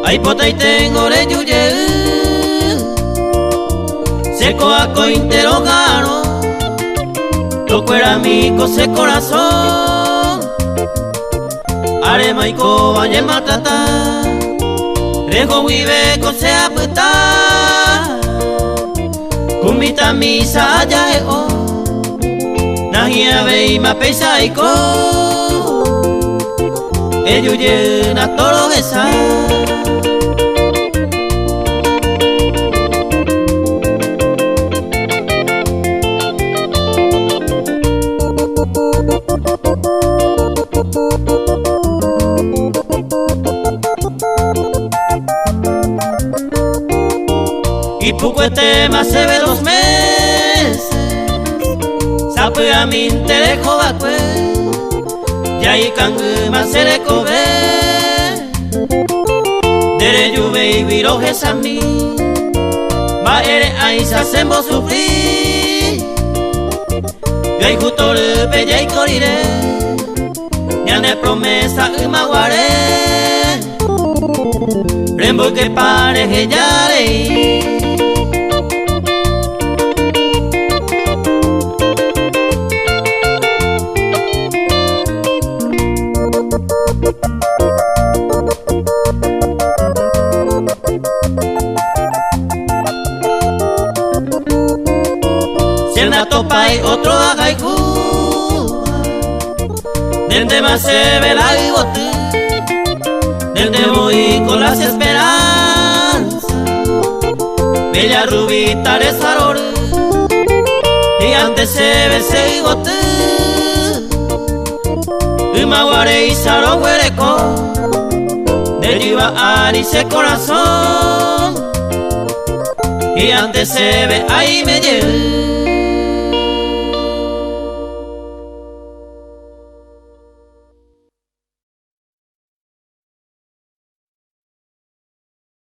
Aipotai tengo le yuye seco aco interrogaro toco era mi cose corazón aremaico bañe maltrata rejo vive cose aputa kumbita misa ya eo nahia vei ma peisaiko eyuye na toro esa y poco este más se ve 2 meses sabe a mi interés jovacue ya y cangue más se le cobe dere yuve y virojes a mí va ere ahí se hacemos sufrir y hay justo le bella y corire ya ne promesa y maguare rembo que pareje ya leí si el topa y otro haga y desde más se ve la bigote desde voy con las esperanzas bella rubita de saror y antes se ve ese bigote y maguare y saro huereco de lleva ese corazón y antes se ve ahí me lleve